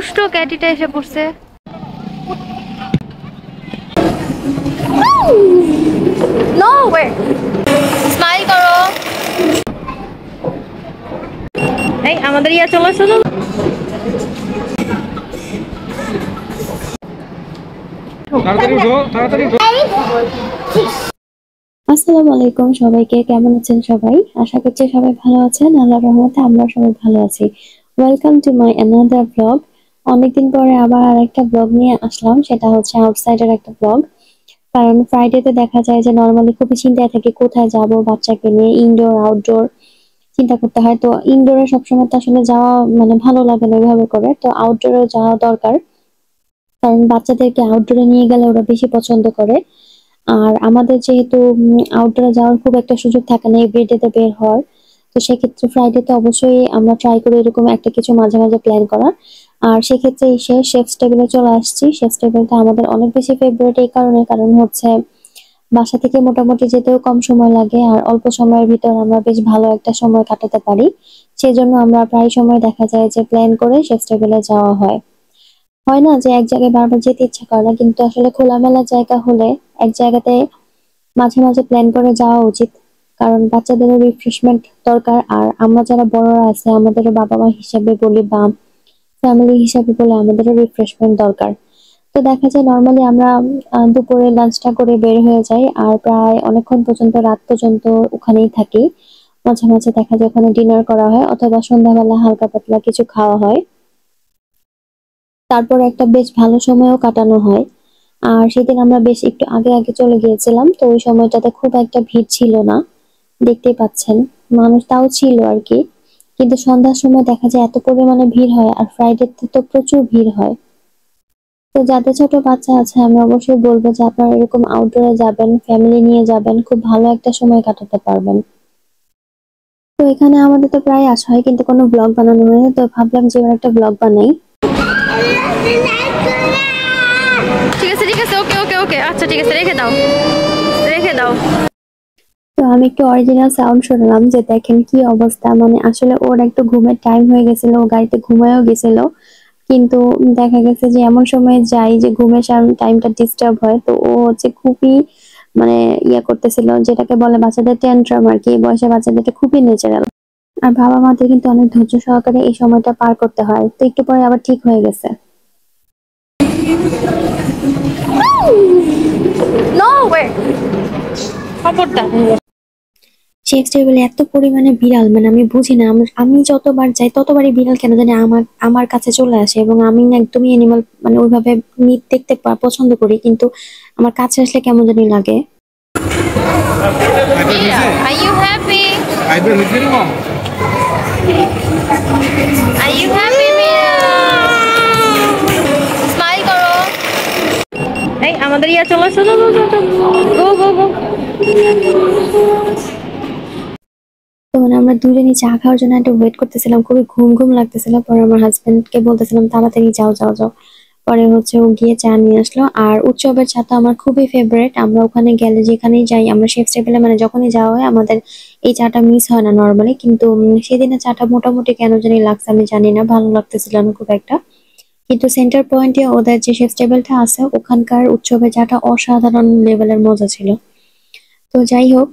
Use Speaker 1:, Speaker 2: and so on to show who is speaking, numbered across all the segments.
Speaker 1: দুষ্ট ক্যাটিটা এসে পড়ছে। নো ওয়ে, স্মাইল করো। এই আমাদের ইয়া চলে আসছে না।
Speaker 2: আসসালামু আলাইকুম সবাইকে, কেমন আছেন সবাই? আশা করছি সবাই ভালো আছেন। আল্লাহর রহমতে আমরা সবাই ভালো আছি। Welcome to my another blog. অনেকদিন পরে আবার আরেকটা ব্লগ নিয়ে আসলাম, সেটা হচ্ছে আউটসাইডের একটা ব্লগ। কারণ ফ্রাইডেতে দেখা যায় যে নর্মালি খুবই চিন্তায় থাকি কোথায় যাব বাচ্চাকে নিয়ে, ইনডোর আউটডোর চিন্তা করতে হয়। তো ইনডোরে সবসময় তো আসলে যাওয়া মানে ভালো লাগে না ওইভাবে করে, তো আউটডোরেও যাওয়া দরকার। কারণ বাচ্চাদেরকে আউটডোরে নিয়ে গেলে ওরা বেশি পছন্দ করে। আর আমাদের যেহেতু আউটডোরে যাওয়ার খুব একটা সুযোগ থাকে না এভরিডেতে বের হওয়ার, তো সেক্ষেত্রে ফ্রাইডেতে অবশ্যই আমরা ট্রাই করি এরকম একটা কিছু মাঝে মাঝে প্ল্যান করার। আর সেক্ষেত্রে এসে শেফস টেবিলে চলে আসছি। শেফস টেবিলটা আমাদের অনেক বেশি ফেভারিট এই কারণে, কারণ হচ্ছে বাসা থেকে মোটামুটি যেতেও কম সময় লাগে আর অল্প সময়ের ভিতর আমরা বেশ ভালো একটা সময় কাটাতে পারি। সেজন্য আমরা প্রায় সময় দেখা যায় যে প্ল্যান করে শেফস টেবিলে যাওয়া হয়। হয় না যে এক জায়গায় বারবার যেতে ইচ্ছা করে না, কিন্তু আসলে খোলামেলা জায়গা হলে এক জায়গাতে মাঝে মাঝে প্ল্যান করে যাওয়া উচিত। কারণ বাচ্চাদেরও রিফ্রেশমেন্ট দরকার, আর আমরা যারা বড়রা আছে আমাদেরও বাবা মা হিসাবে বলি বা ফ্যামিলি হিসাবে বলে আমাদেরও রিফ্রেশমেন্ট দরকার। তো দেখা যায় নর্মালি আমরা দুপুরে লাঞ্চটা করে বের হয়ে যাই আর প্রায় অনেকক্ষণ পর্যন্ত রাত পর্যন্ত ওখানেই থাকি। মাঝে মাঝে দেখা যায় ওখানে ডিনার করা হয় অথবা সন্ধ্যাবেলা হালকা পাতলা কিছু খাওয়া হয়। তারপর একটা বেশ ভালো সময়ও কাটানো হয়। আর সেদিন আমরা বেশ একটু আগে আগে চলে গিয়েছিলাম, তো ওই সময়টাতে খুব একটা ভিড় ছিল না, দেখতেই পাচ্ছেন মানুষ তাও ছিল আর কি। কিন্তু সন্ধ্যার সময় দেখা যায় এত পরিমাণে ভিড় হয়, আর ফ্রাইডেতে তো প্রচুর ভিড় হয়। তো যাদের ছোট বাচ্চা আছে আমি অবশ্যই বলবো যে আপনারা এরকম আউটডোরে যাবেন, ফ্যামিলি নিয়ে যাবেন, খুব ভালো একটা সময় কাটাতে পারবেন। তো এখানে আমাদের তো প্রায় আসা হয় কিন্তু কোনো ব্লগ বানানো হয়নি, তো ভাবলাম যে এবার একটা ব্লগ বানাই।
Speaker 1: ঠিক আছে ঠিক আছে, ওকে ওকে ওকে, আচ্ছা ঠিক আছে, রেখে দাও রেখে দাও।
Speaker 2: তো আমি একটু অরিজিনাল সাউন্ড শুনলাম যে দেখেন কি অবস্থা, মানে আসলে ওর একটু ঘুমের টাইম হয়ে গেছিল, ও গাড়িতে ঘুমায়ও গেছিল। কিন্তু দেখা গেছে যে এমন সময় যাই যে ঘুমের টাইমটা ডিস্টার্ব হয়, তো ও হচ্ছে খুবই মানে ইয়া করতেছিল, যেটাকে বলে বাচ্চাদের ট্যান্ট্রাম আর কি। এই বয়সে বাচ্চাদের এটা খুবই ন্যাচারাল। আর বাবা মাদের কিন্তু অনেক ধৈর্য সহকারে এই সময়টা পার করতে হয়। তো একটু পরে আবার ঠিক হয়ে গেছে।
Speaker 1: নো ওয়ে, খবরটা।
Speaker 2: শেফ টেবিলে এত পরিমাণে বিড়াল, মানে আমি বুঝি না, আমি যতবার যাই ততবারই বিড়াল কেন জানি আমার আমার কাছে চলে আসে। এবং আমি না একদমই অ্যানিমাল মানে ওইভাবে দেখতে পছন্দ করি, কিন্তু আমার কাছে আসলে কেমন জানি লাগে।
Speaker 1: Are you happy? Are you happy, Mira? Smile করো। এই আমাদের ইয়া চলে আসছে না। গো গো গো।
Speaker 2: তো মানে আমরা দুজনই চা খাওয়ার জন্য একটু ওয়েট করতেছিলাম, খুবই ঘুম ঘুম লাগতেছিল। পরে আমার হাজবেন্ডকে বলতেছিলাম তাড়াতাড়ি যাও যাও যাও। পরে হচ্ছে ও গিয়ে চা নিয়ে আসলো। আর উৎসবের চা তো আমার খুবই ফেভারিট। আমরা ওখানে গেলে যেখানেই যাই, আমরা শেফ টেবিলে মানে যখনই যাওয়া হয় আমাদের এই চাটা মিস হয় না নর্মালি। কিন্তু সেদিনের চাটা মোটামুটি কেন জানি লাগছে, আমি জানি না, ভালো লাগতেছিল না খুব একটা। কিন্তু সেন্টার পয়েন্টে ওদের যে শেফ টেবিলটা আছে ওখানকার উৎসবের চাটা অসাধারণ লেভেলের মজা ছিল। তো যাই হোক,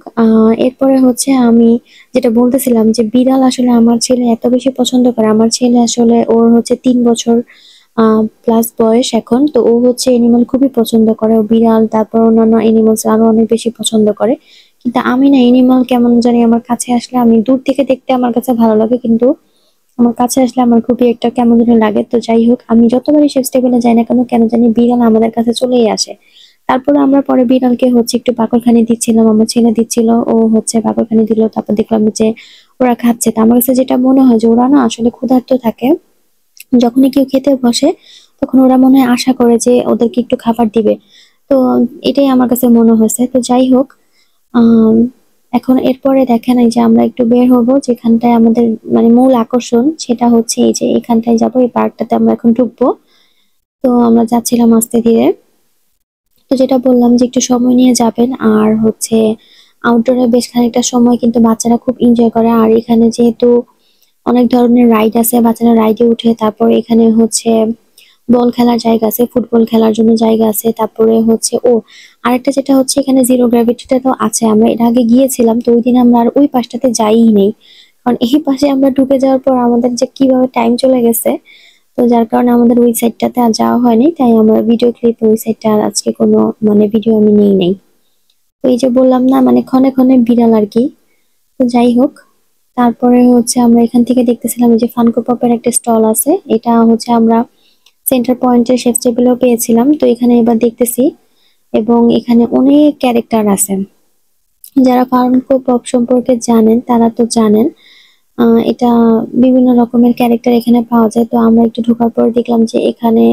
Speaker 2: এরপরে হচ্ছে আমি যেটা বলতেছিলাম যে বিড়াল আসলে আমার ছেলে এত বেশি পছন্দ করে। আমার ছেলে আসলে ওর হচ্ছে 3 বছর প্লাস বয়স এখন। তো ও হচ্ছে এনিমাল খুবই পছন্দ করে, ও বিড়াল তারপর অন্যান্য এনিমালস আরো অনেক বেশি পছন্দ করে। কিন্তু আমি না, এনিমাল কেমন জানি আমার কাছে আসলে, আমি দূর থেকে দেখতে আমার কাছে ভালো লাগে, কিন্তু আমার কাছে আসলে আমার খুবই একটা কেমন জানি লাগে। তো যাই হোক, আমি যতবারই শেফ টেবিলে যাই না কেন, কেন জানি বিড়াল আমাদের কাছে চলেই আসে। তারপরে আমরা পরে বিড়ালকে হচ্ছে একটু বাকরখানি দিচ্ছিলাম, আমার ছেলে দিচ্ছিল, ও হচ্ছে বাকরখানি দিল। তারপর দেখলাম যে ওরা খাচ্ছে। তো আমার কাছে যেটা মনে হয় যে ওরা না আসলে ক্ষুধার্ত থাকে, যখনই কেউ খেতে বসে তখন ওরা মনে হয় আশা করে যে ওদেরকে একটু খাবার দিবে। তো এটাই আমার কাছে মনে হয়েছে। তো যাই হোক, আহ এখন এরপরে দেখেন এই যে আমরা একটু বের হব, যেখানটায় আমাদের মানে মূল আকর্ষণ সেটা হচ্ছে এই যে এখানটায় যাব, এই পার্কটাতে আমরা এখন ঢুকবো। তো আমরা যাচ্ছিলাম আস্তে ধীরে। তো যেটা বললাম যে একটু সময় নিয়ে যাবেন, আর হচ্ছে আউটডোরে বেশ খানিকটা সময় কিন্তু বাচ্চারা খুব এনজয় করে। আর এখানে যেহেতু অনেক ধরনের রাইড আছে, বাচ্চারা রাইডে উঠে, তারপর এখানে হচ্ছে বল খেলার জায়গা আছে, ফুটবল খেলার জন্য জায়গা আছে। তারপরে হচ্ছে আরেকটা যেটা হচ্ছে এখানে জিরো গ্র্যাভিটিটা তো আছে। আমরা এর আগে গিয়েছিলাম, তো ওইদিন আমরা আর ওই পাশটাতে যাইই নাই। কারণ এই পাশে আমরা ঢুকে যাওয়ার পর আমাদের যে কিভাবে টাইম চলে গেছে, তো যার কারণে আমাদের ওই সাইডটাতে আর যাওয়া হয়নি। তাই আমরা ভিডিও ক্লিপ ওই সাইডটা আর আজকে কোনো মানে ভিডিও আমি নেই নাই। তো এই যে বললাম না মানে ক্ষণে ক্ষণে বিড়াল আর কি। তো যাই হোক, তারপরে হচ্ছে আমরা এখান থেকে দেখতেছিলাম এই যে ফানকো পপের একটা স্টল আছে। এটা হচ্ছে আমরা সেন্টার পয়েন্টের শেফ টেবিলেও পেয়েছিলাম। তো এখানে এবার দেখতেছি, এবং এখানে অনেক ক্যারেক্টার আছে। যারা ফানকো পপ সম্পর্কে জানেন তারা তো জানেন, এটা বিভিন্ন রকমের ক্যারেক্টার এখানে পাওয়া যায়। তো আমরা একটু ঢোকার পর দেখলাম যে এখানে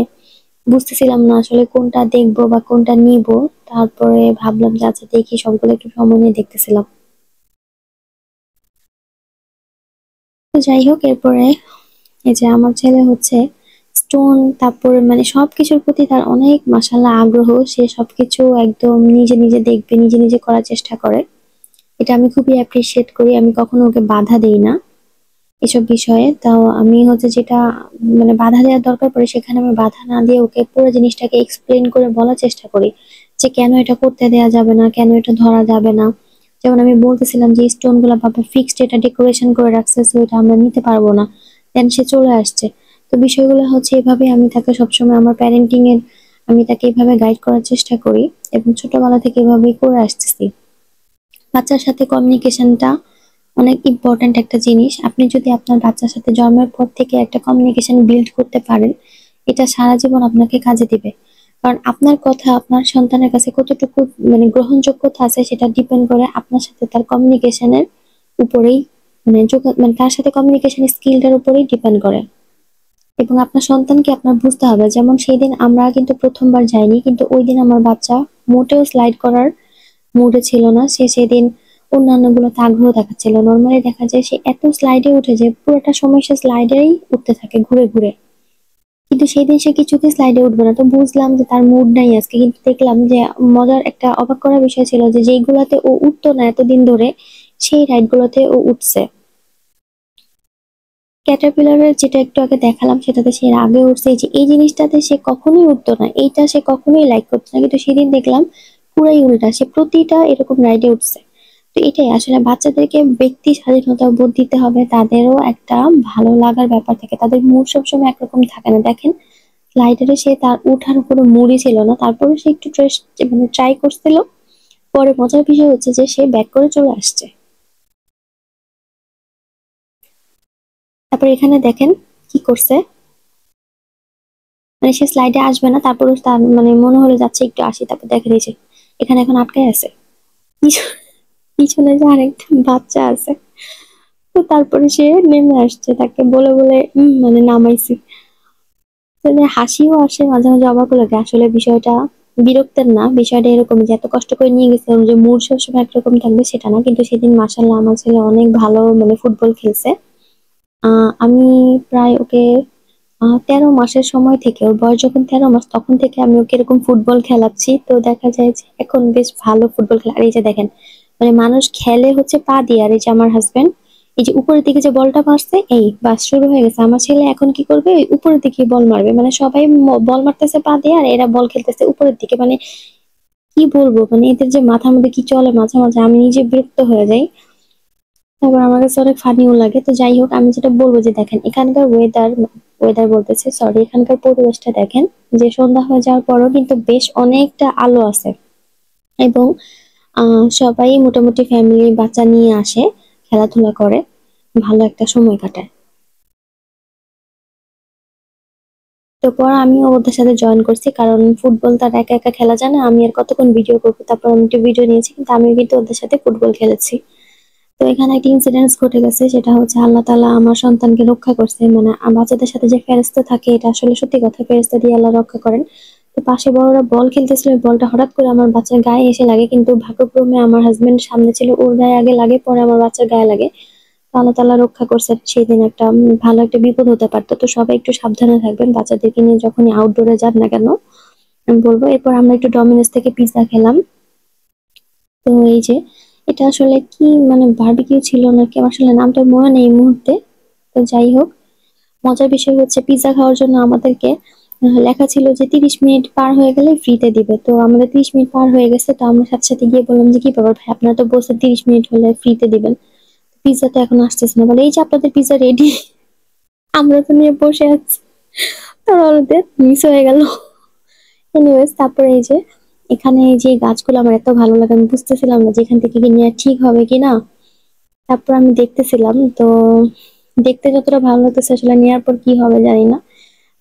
Speaker 2: বুঝতেছিলাম না আসলে কোনটা দেখবো বা কোনটা নিব। তারপরে ভাবলাম যে আচ্ছা দেখি, সবগুলো একটু সময় নিয়ে দেখতেছিলাম। তো যাই হোক, এরপরে এই যে আমার ছেলে হচ্ছে স্টোন, তারপরে মানে সবকিছুর প্রতি তার অনেক মাশাআল্লাহ আগ্রহ। সে সবকিছু একদম নিজে নিজে দেখবে, নিজে নিজে করার চেষ্টা করে। এটা আমি খুবই অ্যাপ্রিসিয়েট করি। আমি কখনো ওকে বাধা দেই না এসব বিষয়ে। তাও আমি হচ্ছে যেটা মানে বাধা দেওয়ার দরকার পড়ে, সেখানে আমি বাধা না দিয়ে ওকে পুরো জিনিসটাকে এক্সপ্লেন করে বলার চেষ্টা করি যে কেন এটা করতে দেয়া যাবে না, কেন এটা ধরা যাবে না। যেমন আমি বলতেছিলাম যে স্টোন গুলা বাবা ফিক্সড, এটা ডেকোরেশন করে রাখছে, তো এটা আমরা নিতে পারবো না। দেন সে চলে আসছে। তো বিষয়গুলো হচ্ছে এভাবে আমি তাকে সবসময় আমার প্যারেন্টিং এর আমি তাকে এভাবে গাইড করার চেষ্টা করি, এবং ছোটবেলা থেকে এভাবেই করে আসতেছি। বাচ্চার সাথে কমিউনিকেশনটা অনেক ইম্পর্ট্যান্ট একটা জিনিস। আপনি যদি আপনার বাচ্চার সাথে জন্মের পর থেকে একটা কমিউনিকেশন বিল্ড করতে পারেন, এটা সারা জীবন আপনাকে কাজে দিবে। কারণ আপনার কথা আপনার সন্তানের কাছে কতটুকু মানে গ্রহণযোগ্যতা আছে, সেটা ডিপেন্ড করে আপনার সাথে তার কমিউনিকেশনের উপরেই, মানে তার সাথে কমিউনিকেশন স্কিলটার উপরেই ডিপেন্ড করে। এবং আপনার সন্তানকে আপনার বুঝতে হবে। যেমন সেই দিন আমরা কিন্তু প্রথমবার যাইনি, কিন্তু ওই দিন আমার বাচ্চা মোটেও স্লাইড করার মুডে ছিল না। সে সেদিন অন্যান্য গুলোতে আগ্রহ দেখাচ্ছিল। নর্মালি দেখা যায় সে এত স্লাইডে উঠে যে পুরোটা সময় সে স্লাইডেই উঠতে থাকে ঘুরে ঘুরে। কিন্তু সেদিন সে কিছুতেই স্লাইডে উঠবে না। তো বুঝলাম যে তার মুড নাই আজকে। কিন্তু দেখলাম যে মজার একটা অবাক করার বিষয় ছিল যে যেইগুলাতে ও উঠতো না এতদিন ধরে, সেই রাইড গুলোতে ও উঠছে। ক্যাটারপিলারের যেটা একটু আগে দেখালাম সেটাতে সে আগে উঠছে। এই যে এই জিনিসটাতে সে কখনোই উঠতো না, এইটা সে কখনোই লাইক করতো না। কিন্তু সেদিন দেখলাম পুরাই উল্টা, সে প্রতিটা এরকম রাইডে উঠছে। তো এটাই আসলে বাচ্চাদেরকে ব্যক্তি স্বাধীনতা বোধ দিতে হবে। তাদেরও একটা ভালো লাগার ব্যাপার থাকে, তাদের মুড সবসময় একরকম থাকে না। দেখেন স্লাইডারে সে তার উঠার কোনো মুডই ছিল না, তারপরে সে একটু মানে ট্রাই করছিল। পরে মজার বিষয় হচ্ছে যে সে ব্যাক করে চলে আসছে। তারপর এখানে দেখেন কি করছে, মানে সে স্লাইডে আসবে না, তারপরে তার মানে মনে হলো যাচ্ছে একটু আসি, তারপর দেখে দিয়েছে এখানে এখন আটকায় আছে। পিছ- পিছনে যে আরেকটা বাচ্চা আছে, তো তারপরে সে নেমে আসছে, তাকে বলে বলে মানে নামাইছি। মানে হাসিও আসে, মাঝে মাঝে অবাকও লাগে। আসলে বিষয়টা বিরক্তের না, বিষয়টা এরকম যে এত কষ্ট করে নিয়ে গেছে, ওর যে মুড সবসময় একরকম থাকবে সেটা না। কিন্তু সেদিন মাশাআল্লাহ আমার ছেলে অনেক ভালো মানে ফুটবল খেলছে। আমি প্রায় ওকে 13 মাসের সময় থেকে, ওর বয়স যখন 13 মাস তখন থেকে আমি ওকে এরকম ফুটবল খেলাচ্ছি। তো দেখা যায় যে এখন বেশ ভালো ফুটবল খেলা। আর এই যে দেখেন, মানে মানুষ খেলে হচ্ছে পা দিয়ে, আর এই যে আমার হাজবেন্ড এই যে উপরের দিকে যে বলটা মারছে, এই বাস শুরু হয়ে গেছে। আমার ছেলে এখন কি করবে, ওই উপরের দিকে বল মারবে। মানে সবাই বল মারতেছে পা দিয়ে, আর এরা বল খেলতেছে উপরের দিকে। মানে কি বলবো, মানে এদের যে মাথার মধ্যে কি চলে মাঝে মাঝে আমি নিজে বিরক্ত হয়ে যাই। তারপর আমার কাছে অনেক ফানিও লাগে। তো যাই হোক, আমি যেটা বলবো যে দেখেন এখানকার ওয়েদার, ওয়েদার বলতেছে সরি, এখানকার পরিবেশটা দেখেন, যে সন্ধ্যা হয়ে যাওয়ার পরও কিন্তু বেশ অনেকটা আলো আছে। এবং সবাই মোটামুটি ফ্যামিলি বাচ্চা নিয়ে আসে, খেলাধুলা করে, ভালো একটা সময় কাটায়। তো পরে আমিও ওদের সাথে জয়েন করছি, কারণ ফুটবল তার একা একা খেলা যায় না। আমি আর কতক্ষণ ভিডিও করবো, তারপর আমি একটু ভিডিও নিয়েছি, কিন্তু আমি কিন্তু ওদের সাথে ফুটবল খেলেছি। তো এখানে একটা ইনসিডেন্স ঘটে গেছে, সেটা হচ্ছে আল্লাহ তাআলা আমার সন্তানকে রক্ষা করছে। মানে বাচ্চাদের সাথে যে ফেরেশতা থাকে, এটা আসলে সত্যি কথা, ফেরেশতা দিয়ে আল্লাহ রক্ষা করেন। তো পাশে বড়রা বল খেলতেছিল, ওই বলটা হঠাৎ করে আমার বাচ্চার গায়ে এসে লাগে, কিন্তু ভাগ্যক্রমে আমার হাজবেন্ড সামনে ছিল, ওর গায়ে আগে লাগে, পরে আমার বাচ্চার গায়ে লাগে। তো আল্লাহ তাআলা রক্ষা করছে। সেদিন একটা ভালো একটা বিপদ হতে পারতো। তো সবাই একটু সাবধানে থাকবেন বাচ্চাদেরকে নিয়ে যখনই আউটডোরে যান না কেন, আমি বলবো। এরপর আমরা একটু ডমিনোস থেকে পিৎজা খেলাম। তো এই যে এটা আসলে কি মানে বারবিকিউ ছিল নাকি, আমার আসলে নামটা মনে নেই এই মুহূর্তে। তো যাই হোক, মজার বিষয় হচ্ছে পিৎজা খাওয়ার জন্য আমাদেরকে লেখা ছিল যে 30 মিনিট পার হয়ে গেলে ফ্রিতে দিবে। তো আমাদের 30 মিনিট পার হয়ে গেছে, তো আমরা সাথে সাথে গিয়ে বললাম যে কি ব্যাপার ভাই, আপনারা তো বলছেন 30 মিনিট হলে ফ্রিতে দিবেন, পিৎজা তো এখন আসতেছে না। বলে এই যে আপনাদের পিৎজা রেডি। আমরা তো নিয়ে বসে আছি, তারা ওদের মিস হয়ে গেল। এনিওয়েজ, তারপরে এই যে এখানে এই যে গাছগুলো আমার এত ভালো লাগে, আমি বুঝতেছিলাম না যে এখান থেকে কি নেওয়া ঠিক হবে কিনা। তারপর আমি দেখতেছিলাম, তো দেখতে যতটা ভালো লাগতেছে আসলে নেওয়ার পর কি হবে জানি না।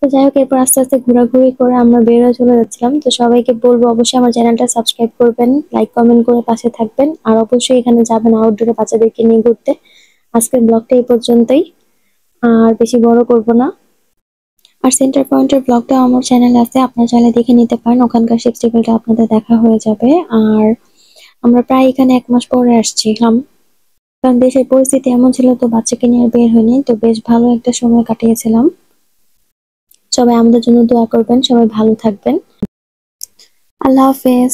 Speaker 2: তো যাই হোক, এরপর আস্তে আস্তে ঘোরাঘুরি করে আমরা বের হয়ে চলে যাচ্ছিলাম। তো সবাইকে বলবো অবশ্যই আমার চ্যানেলটা সাবস্ক্রাইব করবেন, লাইক কমেন্ট করে পাশে থাকবেন, আর অবশ্যই এখানে যাবেন আউটডোরে বাচ্চাদেরকে নিয়ে ঘুরতে। আজকের ব্লগটা এই পর্যন্তই, আর বেশি বড় করব না। আর সেন্টার পয়েন্টের ব্লগটা আমার চ্যানেলে আছে, আপনারা চাইলে দেখে নিতে পারেন, ওখানকার শিপ টেবিলটা আপনাদের দেখা হয়ে যাবে। আর আমরা প্রায় এখানে 1 মাস পরে আসছিলাম, কারণ দেশের পরিস্থিতি এমন ছিল, তো বাচ্চাকে নিয়ে আর বের হয়নি। তো বেশ ভালো একটা সময় কাটিয়েছিলাম। সবাই আমাদের জন্য দোয়া করবেন, সবাই ভালো থাকবেন। আল্লাহ হাফেজ।